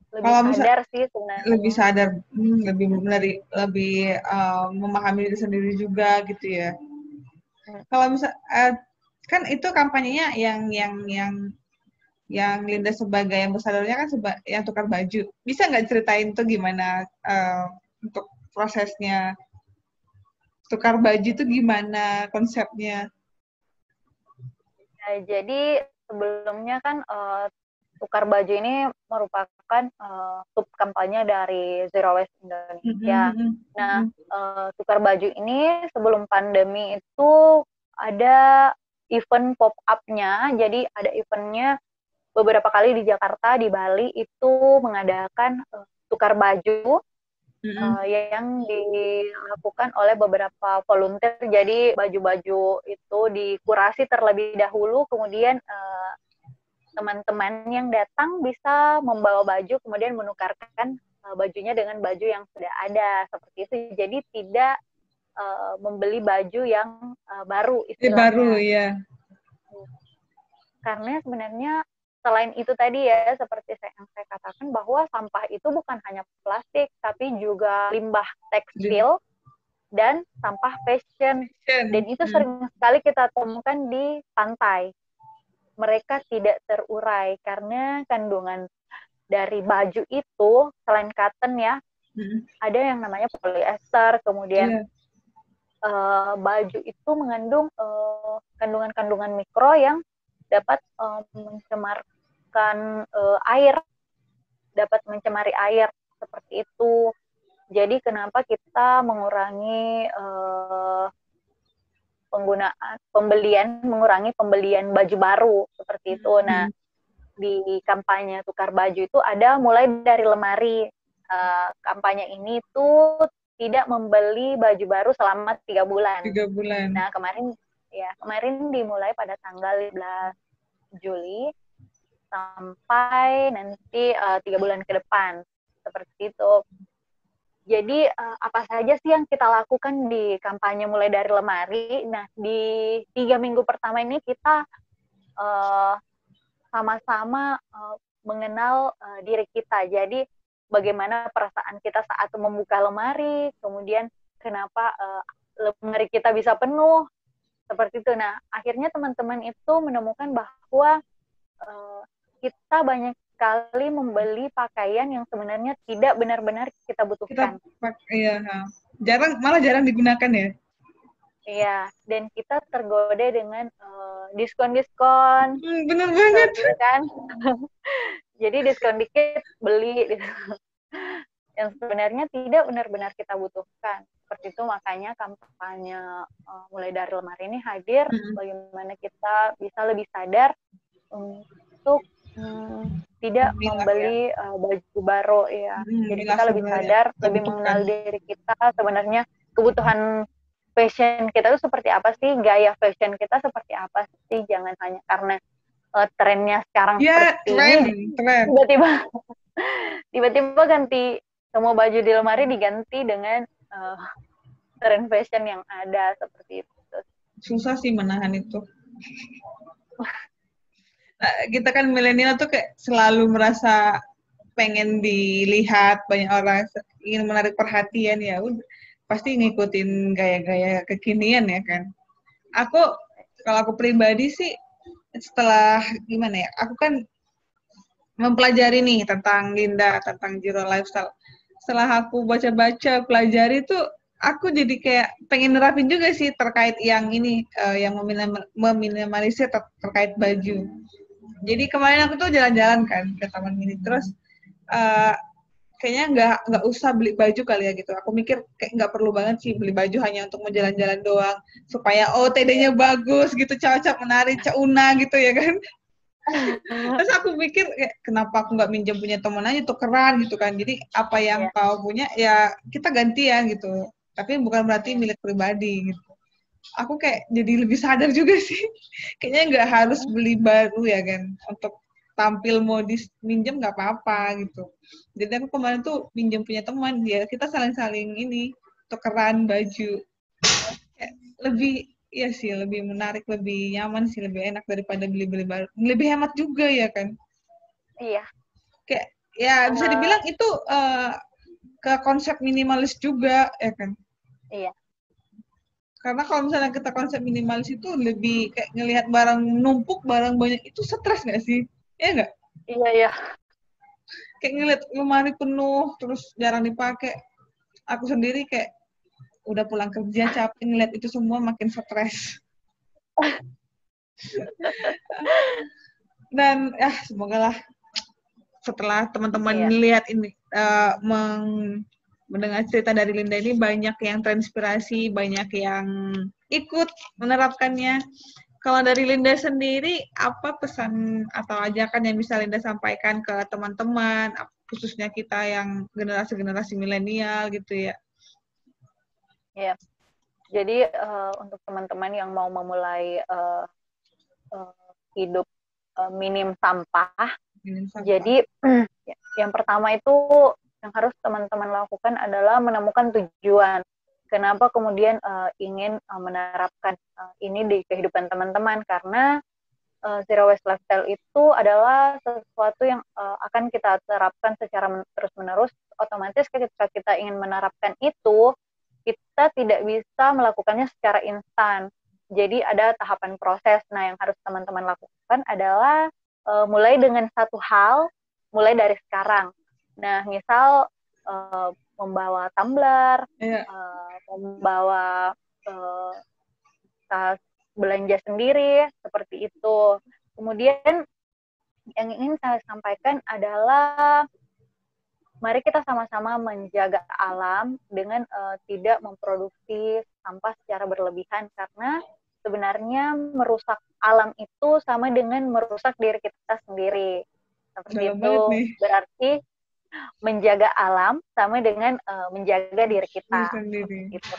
Speaker 2: Lebih sadar sih sebenarnya.
Speaker 1: Lebih sadar, lebih memahami diri sendiri juga gitu ya. Kalau misal kan itu kampanyenya yang Linda sebagai ambasadornya kan yang tukar baju. Bisa nggak ceritain tuh gimana untuk prosesnya tukar baju itu gimana konsepnya?
Speaker 2: Nah, jadi sebelumnya kan tukar baju ini merupakan sub kampanye dari Zero Waste Indonesia. Nah, tukar baju ini sebelum pandemi itu ada event pop-up-nya. Jadi ada eventnya beberapa kali di Jakarta, di Bali itu mengadakan tukar baju yang dilakukan oleh beberapa volunteer. Jadi baju-baju itu dikurasi terlebih dahulu, kemudian teman-teman yang datang bisa membawa baju, kemudian menukarkan bajunya dengan baju yang sudah ada, seperti itu. Jadi tidak membeli baju yang baru istilahnya.
Speaker 1: Baru ya.
Speaker 2: Karena sebenarnya selain itu tadi ya, seperti yang saya katakan, bahwa sampah itu bukan hanya plastik, tapi juga limbah tekstil dan sampah fashion. Dan itu sering sekali kita temukan di pantai. Mereka tidak terurai karena kandungan dari baju itu, selain cotton ya, ada yang namanya polyester, kemudian baju itu mengandung kandungan-kandungan mikro yang dapat mencemarkan air, dapat mencemari air, seperti itu. Jadi kenapa kita mengurangi mengurangi pembelian baju baru, seperti itu. Nah, di kampanye tukar baju itu ada mulai dari lemari. Kampanye ini tuh tidak membeli baju baru selama 3 bulan.
Speaker 1: 3 bulan.
Speaker 2: Nah, kemarin dimulai pada tanggal 15 Juli sampai nanti 3 bulan ke depan, seperti itu. Jadi apa saja sih yang kita lakukan di kampanye mulai dari lemari? Nah, di 3 minggu pertama ini kita sama-sama mengenal diri kita. Jadi bagaimana perasaan kita saat membuka lemari, kemudian kenapa lemari kita bisa penuh, seperti itu. Nah, akhirnya teman-teman itu menemukan bahwa kita banyak sekali membeli pakaian yang sebenarnya tidak benar-benar kita butuhkan.
Speaker 1: Malah jarang digunakan ya.
Speaker 2: Iya, dan kita tergoda dengan diskon-diskon.
Speaker 1: Bener banget.
Speaker 2: Kan? Jadi diskon dikit beli, yang sebenarnya tidak benar-benar kita butuhkan. Seperti itu, makanya kampanye mulai dari lemari ini hadir, bagaimana kita bisa lebih sadar untuk tidak
Speaker 1: Memilah ya.
Speaker 2: membeli baju baru ya. Jadi
Speaker 1: Milah
Speaker 2: kita lebih
Speaker 1: sebenarnya
Speaker 2: sadar, lebih
Speaker 1: tentukan.
Speaker 2: mengenal diri kita sebenarnya kebutuhan fashion kita itu seperti apa sih, gaya fashion kita seperti apa sih, jangan hanya karena trennya sekarang
Speaker 1: Ya,
Speaker 2: seperti ini
Speaker 1: tren.
Speaker 2: tiba-tiba tiba-tiba ganti semua baju di lemari diganti dengan uh, tren fashion yang ada seperti itu.
Speaker 1: Susah sih menahan itu. Nah, kita kan milenial tuh kayak selalu merasa pengen dilihat banyak orang, ingin menarik perhatian ya udah pasti ngikutin gaya-gaya kekinian ya kan. Aku kalau aku pribadi sih setelah gimana ya, aku kan mempelajari nih tentang Linda, tentang Zero Lifestyle. Setelah aku baca-baca, pelajari tuh aku jadi kayak pengen nerapin juga sih terkait yang ini, yang meminimalisir terkait baju. Jadi kemarin aku tuh jalan-jalan kan ke Taman Mini, terus uh, kayaknya nggak usah beli baju kali ya gitu. Aku mikir kayak nggak perlu banget sih beli baju hanya untuk mau jalan-jalan doang supaya OOTD-nya bagus gitu, cocok menarik, ceuna gitu ya kan. Terus aku mikir kayak kenapa aku nggak minjem punya temen aja tukeran gitu kan. Jadi apa yang kau punya ya kita gantian gitu. Tapi bukan berarti milik pribadi gitu. Aku kayak jadi lebih sadar juga sih. Kayaknya nggak harus beli baru ya kan untuk tampil modis, minjem nggak apa-apa gitu. Jadi aku kemarin tuh minjem punya teman dia, kita saling-saling ini tukeran baju. Kayak lebih ya sih lebih menarik, lebih nyaman sih, lebih enak daripada beli-beli baru. Lebih hemat juga ya kan.
Speaker 2: Iya.
Speaker 1: Kayak ya bisa dibilang itu ke konsep minimalis juga ya kan.
Speaker 2: Iya.
Speaker 1: Karena kalau misalnya kita konsep minimalis itu lebih kayak ngelihat barang numpuk, barang banyak itu stres nggak sih? Iya nggak?
Speaker 2: Iya, iya.
Speaker 1: Kayak ngeliat lemari penuh, terus jarang dipakai. Aku sendiri kayak udah pulang kerja capek ngeliat itu semua makin stres. Dan ya semoga lah setelah teman-teman lihat ini mendengar cerita dari Linda ini banyak yang terinspirasi, banyak yang ikut menerapkannya. Kalau dari Linda sendiri, apa pesan atau ajakan yang bisa Linda sampaikan ke teman-teman, khususnya kita yang generasi-generasi milenial gitu ya?
Speaker 2: Ya, jadi untuk teman-teman yang mau memulai hidup minim sampah, jadi yang pertama itu yang harus teman-teman lakukan adalah menemukan tujuan. Kenapa kemudian ingin menerapkan ini di kehidupan teman-teman? Karena zero waste lifestyle itu adalah sesuatu yang akan kita terapkan secara terus-menerus. Otomatis ketika kita ingin menerapkan itu, kita tidak bisa melakukannya secara instan. Jadi ada tahapan proses. Nah, yang harus teman-teman lakukan adalah mulai dengan satu hal, mulai dari sekarang. Nah, misal membawa tumbler, membawa tas belanja sendiri, seperti itu. Kemudian yang ingin saya sampaikan adalah mari kita sama-sama menjaga alam dengan tidak memproduksi sampah secara berlebihan, karena sebenarnya merusak alam itu sama dengan merusak diri kita sendiri. Seperti itu, berarti menjaga alam sama dengan menjaga diri kita. Gitu.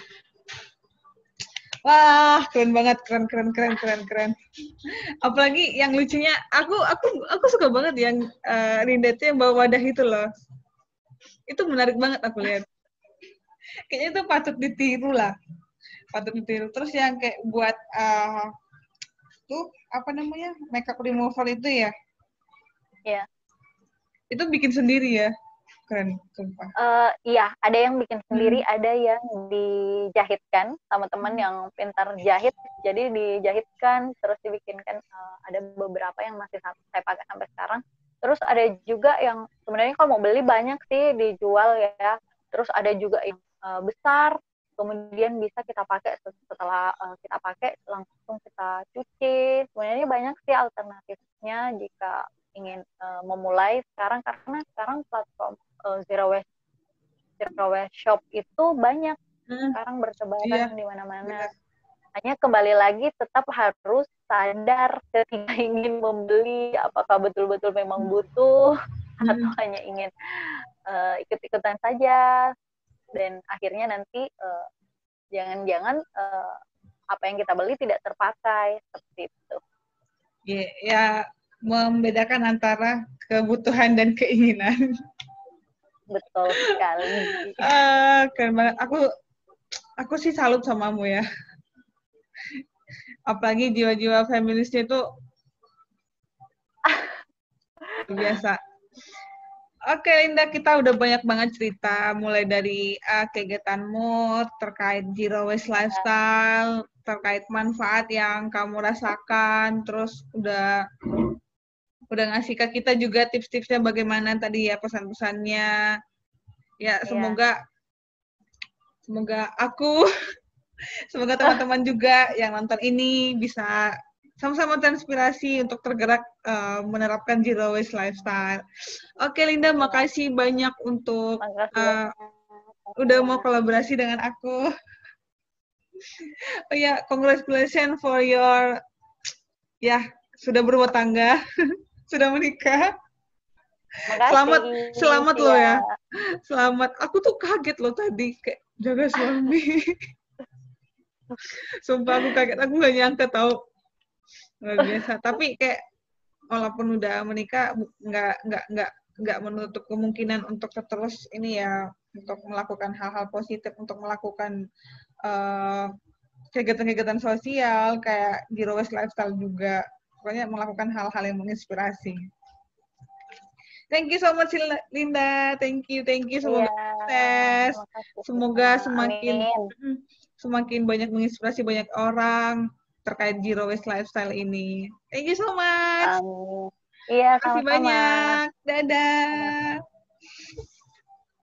Speaker 1: Wah, keren banget, keren. Apalagi yang lucunya, aku suka banget yang Linda itu yang bawa wadah itu loh. Itu menarik banget aku lihat. Kayaknya itu patut ditiru lah. Patut ditiru. Terus yang kayak buat tuh apa namanya? Makeup remover itu ya.
Speaker 2: Iya.
Speaker 1: Itu bikin sendiri ya. Keren, sumpah.
Speaker 2: Iya, ada yang bikin sendiri, ada yang dijahitkan sama teman yang pintar jahit. Jadi dijahitkan, terus dibikinkan. Ada beberapa yang masih saya pakai sampai sekarang. Terus ada juga yang sebenarnya kalau mau beli banyak sih dijual ya. Terus ada juga yang besar, kemudian bisa kita pakai setelah kita pakai langsung kita cuci. Sebenarnya banyak sih alternatifnya jika ingin memulai sekarang, karena sekarang platform zero waste shop itu banyak sekarang bertebaran di mana-mana. Hanya kembali lagi tetap harus sadar ketika ingin membeli, apakah betul-betul memang butuh atau hanya ingin ikut-ikutan saja, dan akhirnya nanti jangan-jangan apa yang kita beli tidak terpakai, seperti itu.
Speaker 1: Ya, membedakan antara kebutuhan dan keinginan.
Speaker 2: Betul sekali.
Speaker 1: Keren banget. Aku sih salut samamu ya. Apalagi jiwa-jiwa feminisnya itu biasa. Oke, Linda, kita udah banyak banget cerita, mulai dari kegiatanmu terkait zero waste lifestyle, terkait manfaat yang kamu rasakan, terus udah ngasih ke kita juga tips-tipsnya bagaimana tadi ya pesan-pesannya. Ya, semoga aku, semoga teman-teman juga yang nonton ini bisa sama-sama terinspirasi untuk tergerak menerapkan zero waste lifestyle. Oke, Linda, makasih banyak untuk udah mau kolaborasi dengan aku. Oh ya, congratulations for your sudah berumah tangga, sudah menikah.
Speaker 2: Makasih.
Speaker 1: Selamat loh ya. Selamat. Aku tuh kaget loh tadi kayak jaga suami. Sumpah aku kaget, aku gak nyangka tau. Luar biasa. Tapi kayak walaupun udah menikah nggak menutup kemungkinan untuk terus ini ya, untuk melakukan hal-hal positif, untuk melakukan kegiatan-kegiatan sosial kayak zero waste lifestyle juga. Pokoknya melakukan hal-hal yang menginspirasi. Thank you so much Linda. Thank you. Semoga sukses. Semoga semakin banyak menginspirasi banyak orang terkait zero waste lifestyle ini. Thank you so much.
Speaker 2: Iya,
Speaker 1: terima kasih banyak. Dadah.